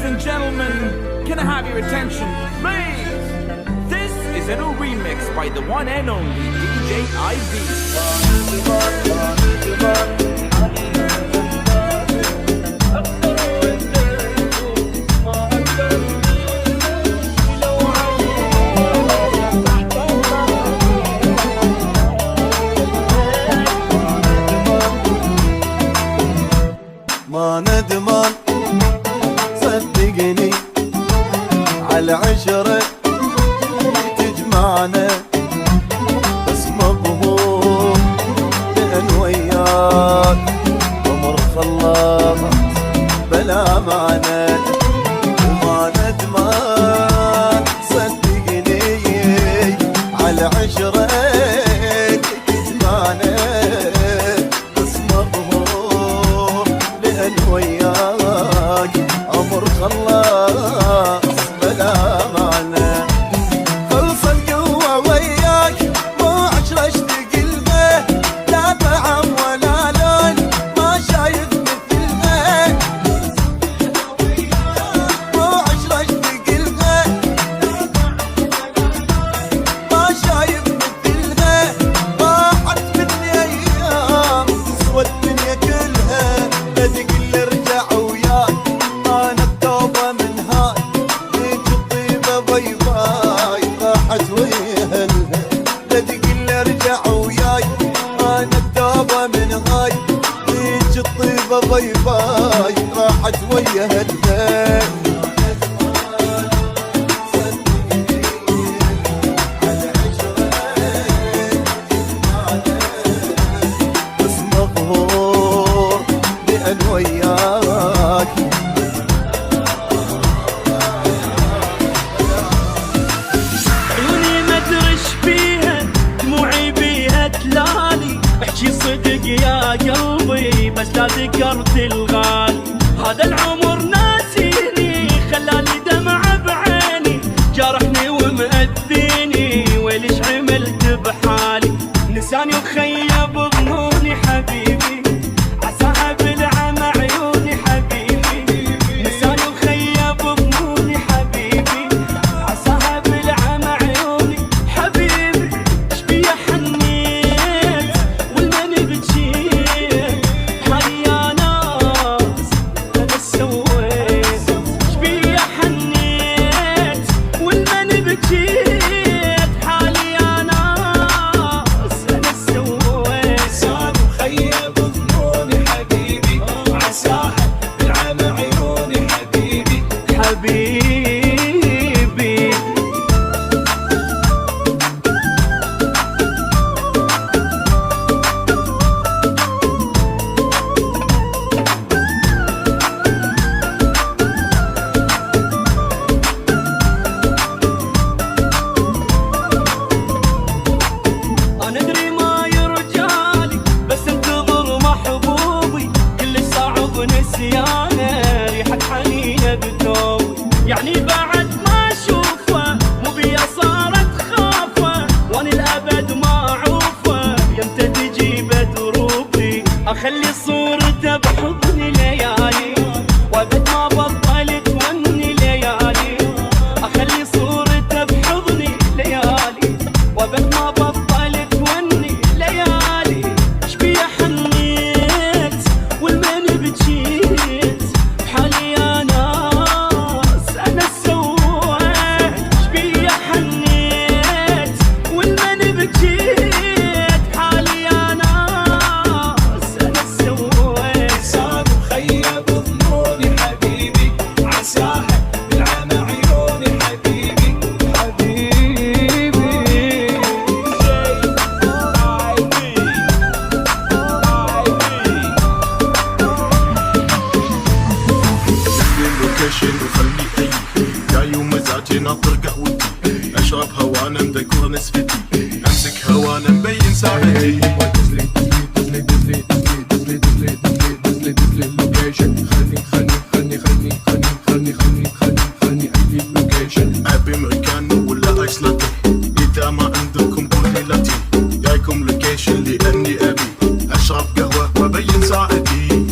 and gentlemen, can I have your attention, please? This is a new remix by the one and only DJ IB. ما ندمان صدقني على عشرة تجمعنا بس مضمون لأن وياك عمر خلاص بلا معنى. وما ندمان صدقني على عشرة تجمعنا بس مضمون لأن وياك عمر خلاص بلا معنى. خلص القوة وياك مو عشرة اشتاق له، لا طعم ولا لون ما شايف مثلها. مو عشرة اشتاق له، ما شايف مثلها. راحت مني ايام تسوى الدنيا كلها، بدق اللي رجع وياك انا التوبة من هاي ليك الطيبة باي باي راحت وياها. بدق اللي رجع وياي انا التوبة من هاي ليك الطيبة باي باي راحت وياها. بس مقهور لأن وياك عيوني ما ترش فيها دموعي بيها تلالي. احكي صدق يا قلبي بس لا ذكرت الغالي. هذا العمر ناسيني خلالي دمع بعيني، جرحني ومأذيني ويليش عملت بحالي. نساني وخيب ظنوني حبيبي عساها بالعمى عيوني حبيبي. نساني وخيب ظنوني حبيبي عساها بالعمى عيوني حبيبي. شبيه حنيت والمن بجيت حالي يا ناس انا سويت. شبيه حنيت والمن بجيت حالي يا ناس انا سويت. نساني وخيب ظنوني حبيبي عساها بالعمى عيوني حبيبي. حبيبي أنا أدري ما يرجالي بس انتظر محبوبي، كل صعب نسيانه ريحة حنينه بثوبي. يعني بعد ما أشوفه مو بيا صارت خافه، وأنا الأبد ما أعوفه يمتى تجيب دروبي. أخلي صورته بحضني ليالي وأبد ما بطل توني ليالي. أخلي صورته بحضني ليالي وأبد ما بطل توني ليالي. شبيه حنيت والمن بجيت بحالي يا ناس أنا سويت. شبيه حنيت والمن بجيت بحالي يا ناس أنا سويت. نساني وخيب ظنوني حبيبي عساها بالعمى عيوني حبيبي. اللوكيشن وخلني اي جاي ومزاجي ناطر قهوتي، اشرب هوانا مذكر نسفتي، امسك هوانا مبين ساعتي. ابي مكان ولا ايس لاتي، اذا ما عندكم قولي لاتي. جايكم لوكيشن لاني ابي اشرب قهوه وابين ساعتي.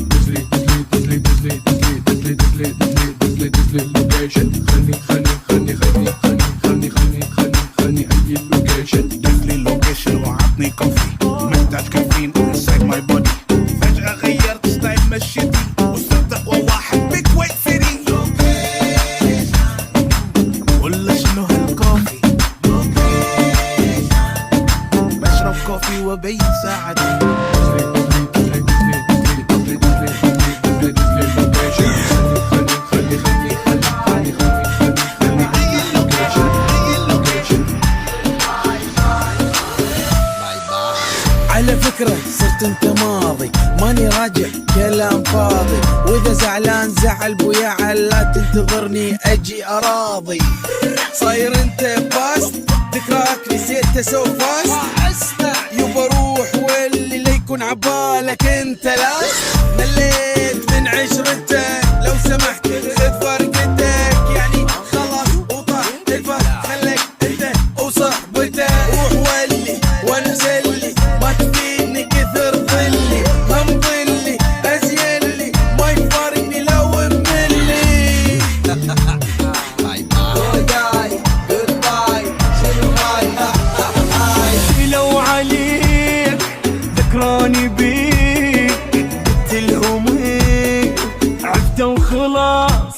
صحيح كلام فاضي، واذا زعلان زعل بويا علا تنتظرني اجي اراضي. صاير انت باست ذكراك نسيت سو فاست، يبا روح واللي لا يكون عبالك انت لاست. مليت من عشرتك لو سمحت خذ فرقتك، يعني خلاص وطاح الفرق خليك انت وصحبتك. روح ولي وانزلي ما تفيدني كثر ظلي، ما مضلي ازيلي ما يفارقني لو مملي. لو عليك ذكراني بيك قلت لهم هيك عفته وخلاص،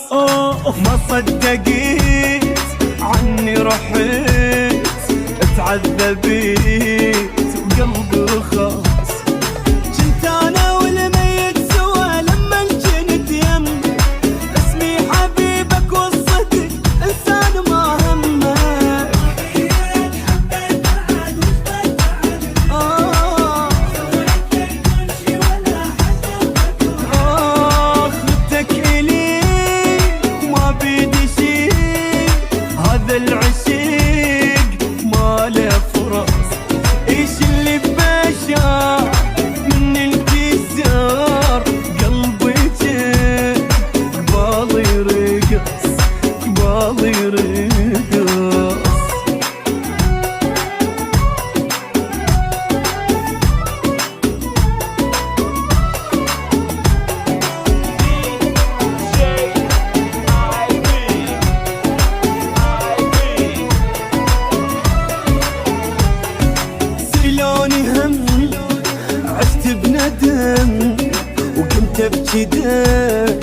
ما صدقيت عني رحت اتعذبت وقلبي رخاص. كنت انا والميت سوا لما كنت يم، اسمي حبيبك وصدق انسان ما همك. خدتك الي ما بيدي شي، هذا العشيق ما له فرص. ايش اللي ببشر من الكسار، قلبي جن قبالي رقص قبالي رقص. سيلوني هم عشت بندم وكنت ابكي دم،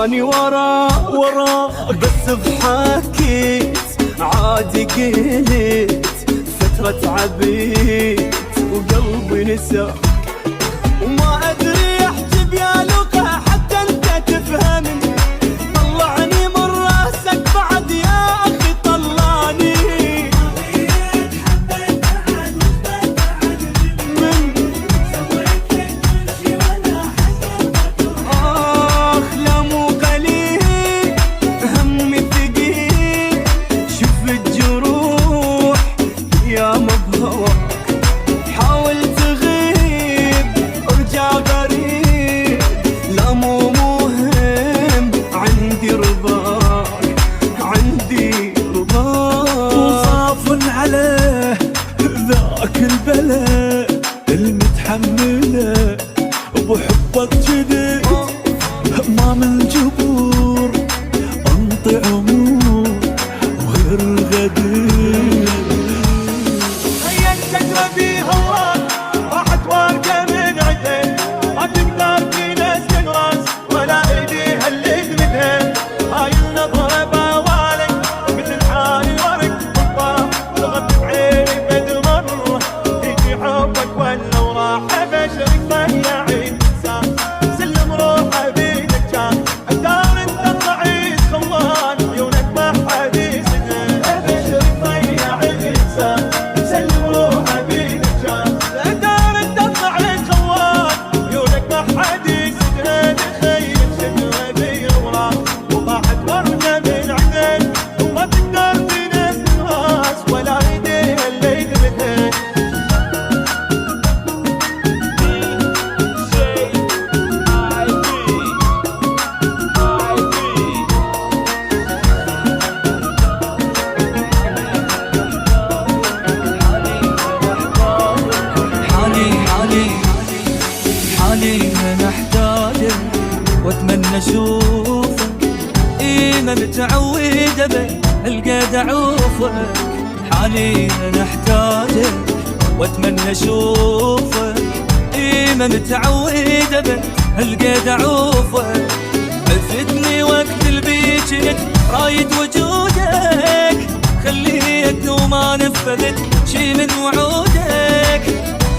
اني وراك بس بحكيت عادي قلت فترة عبيت وقلبي نساك. وما ادري احكي بيا لغة حتى انت تفهمني، طلعني من راسك بعد يا اخي طلعني. لا مو قليل همي ثقيل، شوف الجروح يا مبهواك. حاول تغيب ارجع قريب، لا مو مهم عندي رضاك عندي رضاك. وصاف عليه ذاك البلاء المتحمله وبحبك جديد، ما من جبور انطي عمور غير الغدير. هيا الشجرة في هواك راحت ورقة من عدين، ما تقدر في ناس تنغص ولا ايديها اللي تمدها. هاي النظرة بوالك مثل حالي ورق بالطاح، ضغط بعيني بدمر يجي حبك ولا وراح ابشرك ضيعين انسان. سلم روحه بيدك كان الدار انت ضعيف خوان، عيونك ما حد يسدها ابشرك ضيعين انسان. سلم روحه بيدك كان الدار انت ضعيف خوان، عيونك ما حد يسدها. تخيل شكلها بيروح وضاحت ورقة من عدين، وما تقدر في ناس تنغاص ولا ايديها اللي تمدها. حالي من احتاجك واتمنى اشوفك، ما متعودة بك القى اعوفك. حالي من احتاجك واتمنى اشوفك، ما متعودة بك القى اعوفك. عفتني وقت البيجت رايد وجودك، خليت وما نفذت شي من وعودك.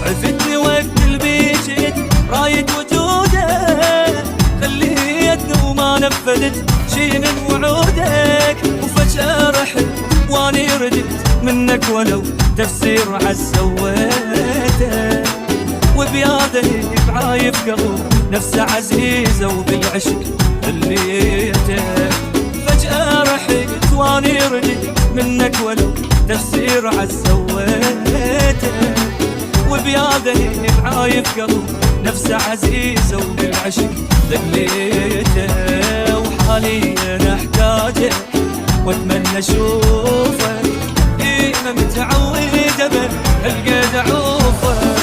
عفتني وقت البيجت رايد وجودك، خليتني وما نفذت شي من وعودك. وفجأة رحت واني ردت منك ولو تفسير عالسويته، وبياده بعايف قلب نفسه عزيزة وبالعشق ذليته. فجأة رحت واني رديت منك ولو تفسير عالسويته، وبياده معايف قلب نفسه عزيزة وبالعشق ذليته. وحاليا احتاجك واتمنى اشوفك، ما متعودة بالقيد اعوفك.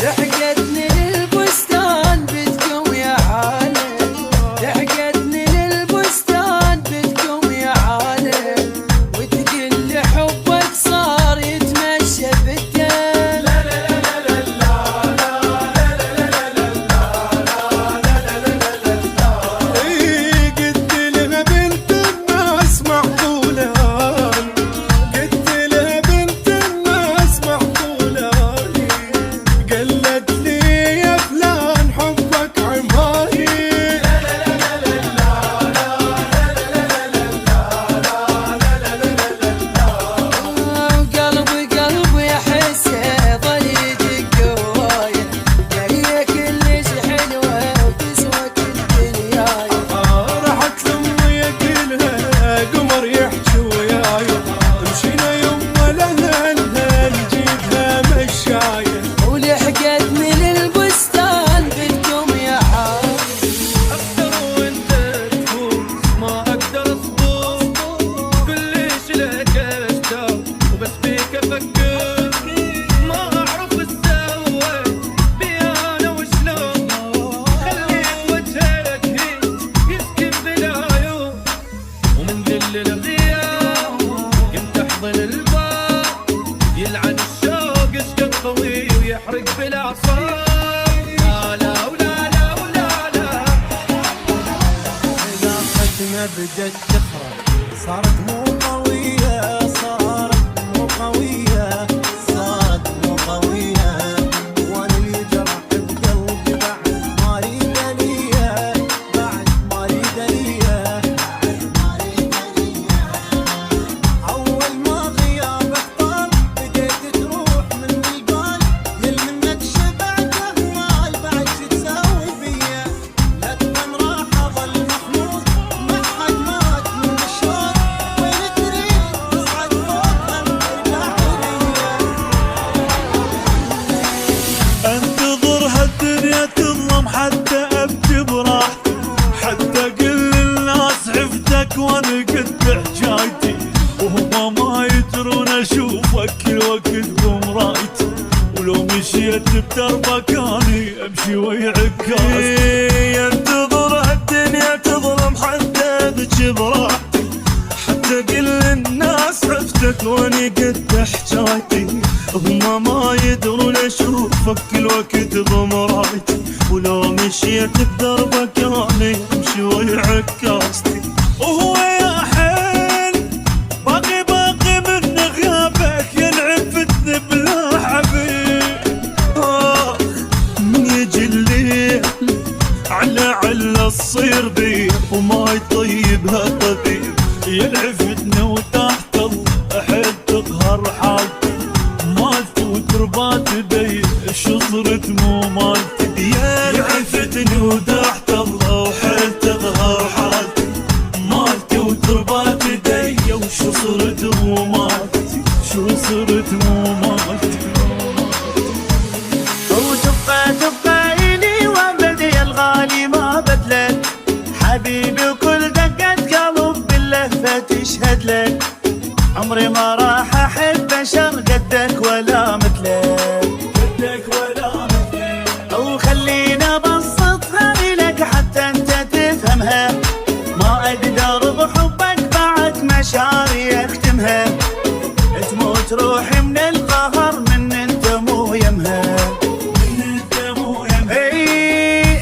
لحقتني للبستان بدكم يا عالم، لحقتني للبستان بدكم يا عالم، وتقل لي حبك صار يتمشى بالدم. قلت لها بنت الناس معقولة، قلت لها بنت الناس معقولة، قالت لي يا فلان حبك عماني. قلبي قلبي احس ظل يدق هوايه، جايه كلش حلوه وتسوى كل دنياي. راحت لامي اكلها قمر يحكي وياي، مشينا يما لها نجيبها مشايه. ولحقتني للبستان بدكم يا عالم. اقدر وانت تفوز ما اقدر اصبر، كلش لك اشتاق وبس بيك افكر، ما اعرف اسوي بي انا وشلون، خليت وجهك هيك يسكن بالعيون، ومن ذل الغياب كنت احضن الباب، يلعن الشوق اشقد قوي ويحرق بالاعصاب. لا لا ولا لا ولا لا، علاقتنا بدت تخرب، صارت مو قوية، صارت مو قوية، صارت مو قوية، وانا اللي جرح بقلبي بعد ما اريد ليا، بعد ما اريد ليا، اول ما غيابك طال بديت تروح من البال، يل منك شبعت اهمال بعد شو تسوي فيا، لا تبان راح اظل محمود ما حد مات من الشوق، وين تريد تصعد فوق ترجع ليا. انتظر هالدنيا تظلم حتى ابكي براحتي، حتى كل الناس عفتك وانا قد حجايتي، وهم ما يدرون اشوفك كل وقت بمرايتي، ولو مشيت بدربك اني امشي ويعكاستي. انتظر هالدنيا تظلم حتى ابكي براحتي، حتى كل الناس عفتك واني قد حجايتي، هم ما يدرون اشوفك كل وقت بمرايتي، ولو مشيت بدربك اني امشي ويعكاستي. وهو يا حيل باقي من غيابك ينعفتني بلا حبيب، من يجي الليل على تصير بي وما يطيبها طبيب، ينعفتني وتحت الحيل تقهر حالتي، مالتي وتربات بي شو صرت مو مالتي، ينعفتني وتحت الله وحيل تقهر حالتي، مالتي وتربات بي وشو صرت مو مالتي، شو صرت مو مالتي. وتبقى إلي وابدي الغالي ما بدلك، حبيبي وكل دقة قلب باللهفة تشهد لك، عمري ما راح أحب بشر قدك ولا مثلك، قدك ولا مثلك. أو خلينا بسطها لك حتى أنت تفهمها، ما أقدر بحبك بعد مشاعري أختمها، تموت روحي من القهر من أنت مو يمها،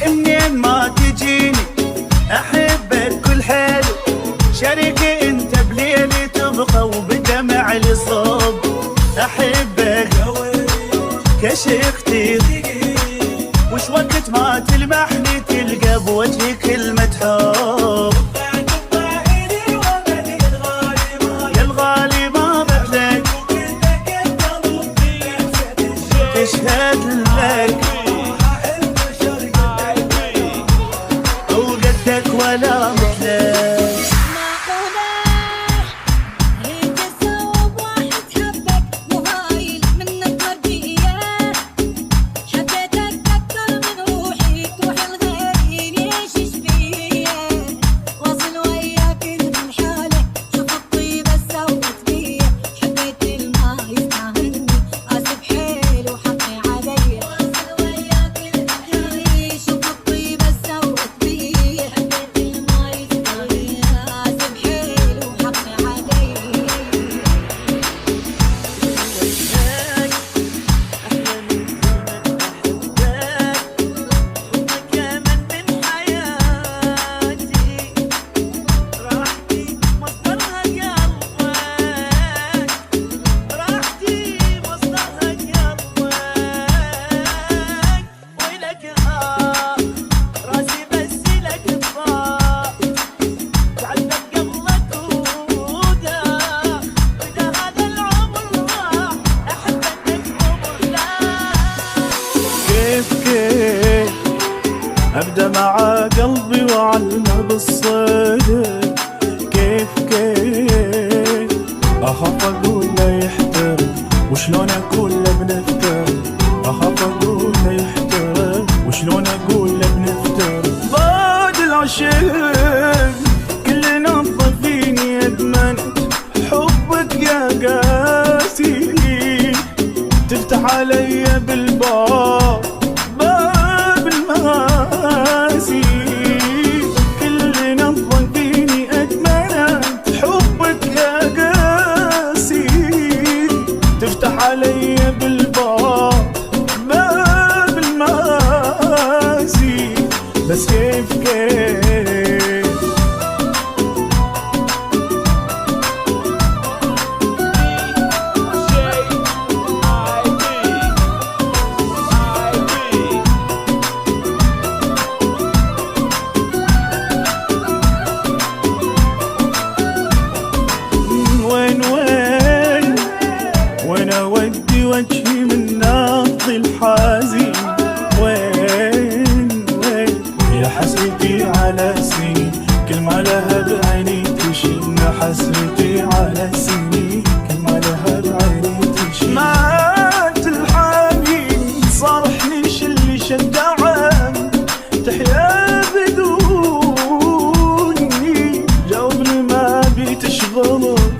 منين ما تجيني احبك كل حلو، شريكي انت بليلي تبقى وبدمع لي صوب، احبك كشختي وش وقت ما تلمحني تلقى بوجهك كلمة حب، يا الغالي ما بدلك تشهد لك، ما لها بعيني تشيل حسرتي على سنين، ما لها بعيني تشيل. مات الحنين صارحنيش اللي شجعان تحيا بدوني، جاوبني ما بتشغلك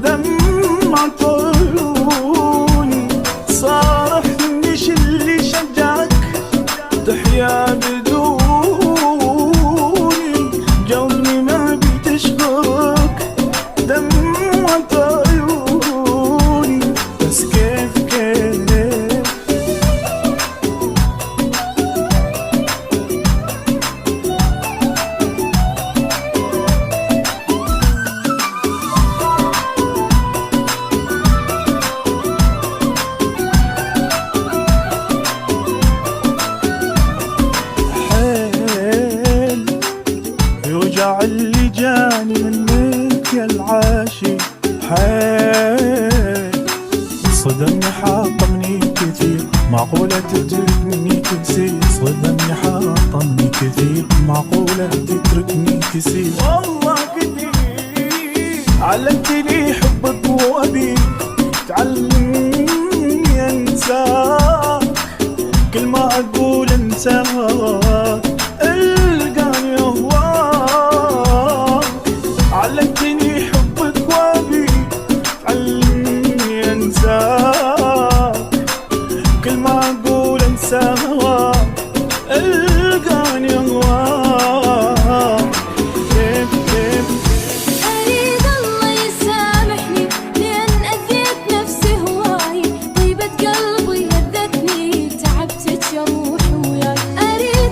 دمعة عيوني، صارحنيش اللي شجعك تحيا بدوني، جاوبني ما بتشغلك دمعة عيوني، بس كيف يوجع اللي جاني منك يا العاشق، حيل صدمني حاطمني كثير، معقولة تتركني كثير، صدمني حاطمني كثير، معقولة تتركني كثير. والله كثير علمتني حبك وابي تعلمني انساك، كل ما اقول انساك القاني اهواك، علمتني حبك وابي تعلمني انساك، كل ما اقول انساك القاني اهواك. كيف أريد الله يسامحني لأن أذيت نفسي هواي، طيبة قلبي هدتني تعبت جروح وياي، أريد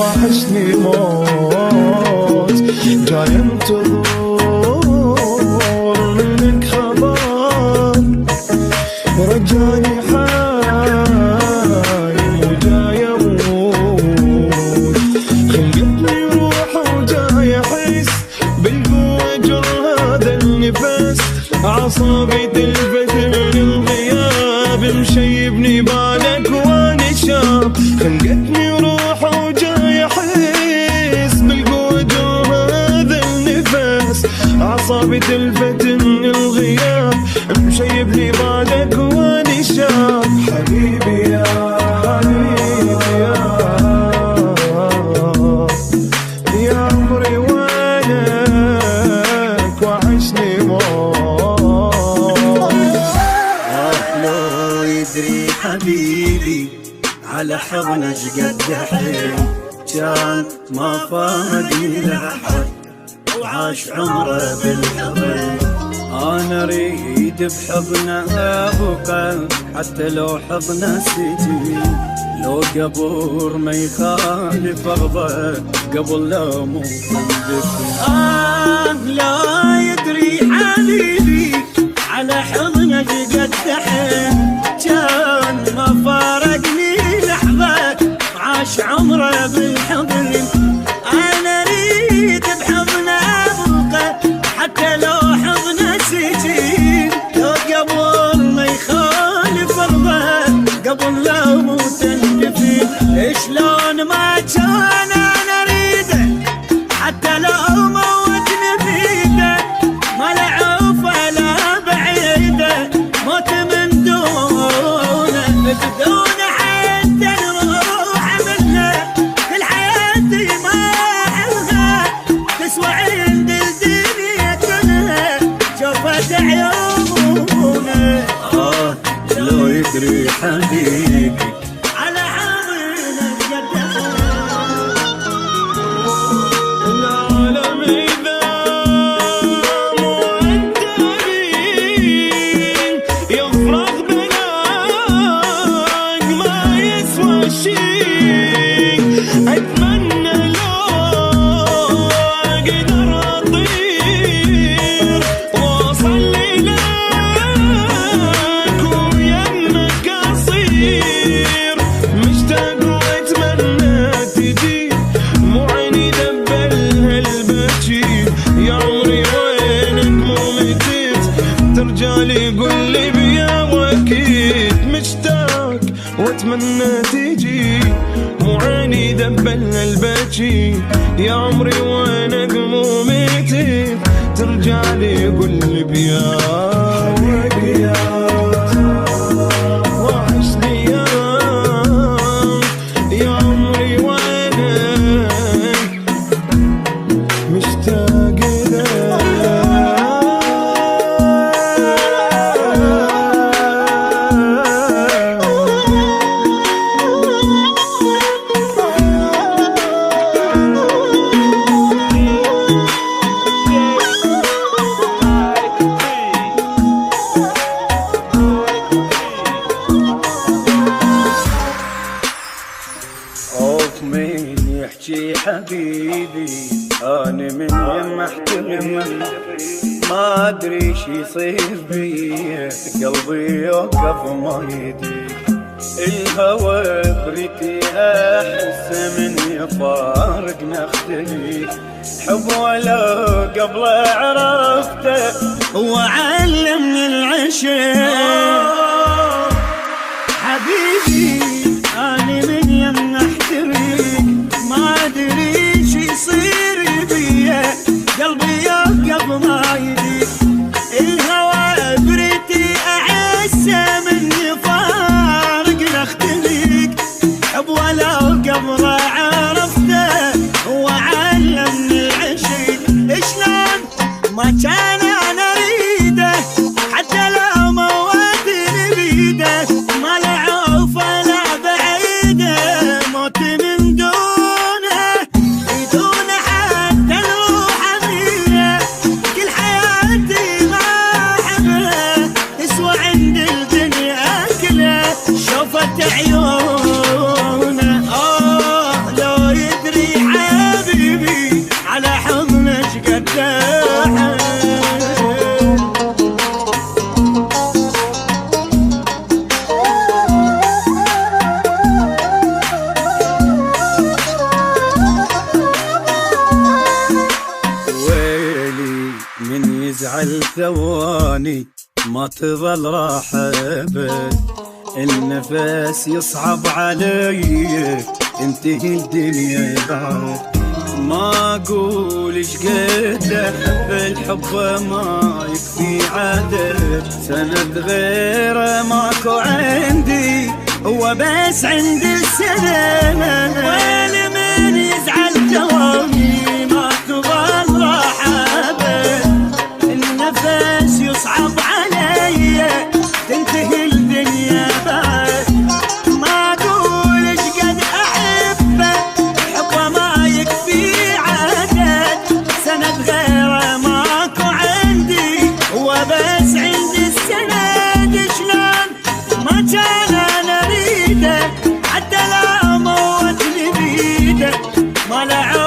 وحشني موت جاي انتظر منك خبر ورجاني حايم وجاي اموت خلقتني روح وجاي احس بالقوة جر هذا النفس اعصابي تلفت من الغياب مشيبني بعدك وانا شاب خلقتني روح وجاي احس بالقوة جر هذا النفس اعصابي تلفت من الغياب مشيبني بعدك وانا شاب حبيبي يا حبيبي يا عمري وينك وحشني موت لو يدري حبيبي على حضنك قد حيل كان ما فارقني لحد وعاش عمره بالحضن انا اريد بحضنه ابقى حتى لو حضنه سجين لو قبر ما يخالف ارضه قبل لا موت لا يدري حبيبي على حضنك قد حيل كان ما فارقني لحظة عاش عمره بالحضن انا اريد بحضنه ابقى حتى لو حضنه سجين لو قبل ما يخالف ارضه قبل لا موت اندفن شلون ما كان انا اريده حتى لو موتني بيده ما له عوف ولا بعيده موت من دونه بدون حتى نروح منه كل حياتي ما الغى تسوى عند الدنيا كلها شوفت عيونه لو يدري حبيبي على حضنك قد العالم إذا مؤدبين يفرغ بلاك ما يسوى شيء أتمنى لو أقدر أطير وأصلي لك ويمك أصير مشتاق وأتمنى تجي مو عيني دبل هالبكي يا عمري وينك مو متيت ترجع لي قول لي بيا واكيد مشتاق واتمنى تجي مو عيني دبل هالبكي يا عمري وينك مو متيت ترجع لي قول لي بيا واكيد وحشني يا عمري وينك مشتاق خوف من يحكي حبيبي أنا من يم أحترم ما أدري شي يصير بي قلبي يوقف ما يدري الهوى بريتي أحس من يفارق نختلي حب ولا قبل عرفته هو علمني العشق حبيبي أنا من يم أحترق ما أدري شي يصير بيا قلبي يوقف ما يدري الهوى بريتي أحسه من يفارق نختلق حب ولا قبل عرفته هو علمني العشق شلون ما كان أنا أريده حتى لو موتني يزعل ثواني ما تظل راحة أبد، النفس يصعب علي انتهي الدنيا بعد. ما اقول ايش قد احب الحب ما يكفي عدد، سند غيره ماكو عندي هو بس عندي السند. ويلي من يزعل ثواني ما تظل راحة أبد، النفس يصعب علي تنتهي الدنيا بعد. ما اقول ايش قد احبه حبه ما يكفي عدد، سند غيره ماكو عندي هو بس عندي السند. شلون ما كان انا اريده حتى لا موتني بيده ما له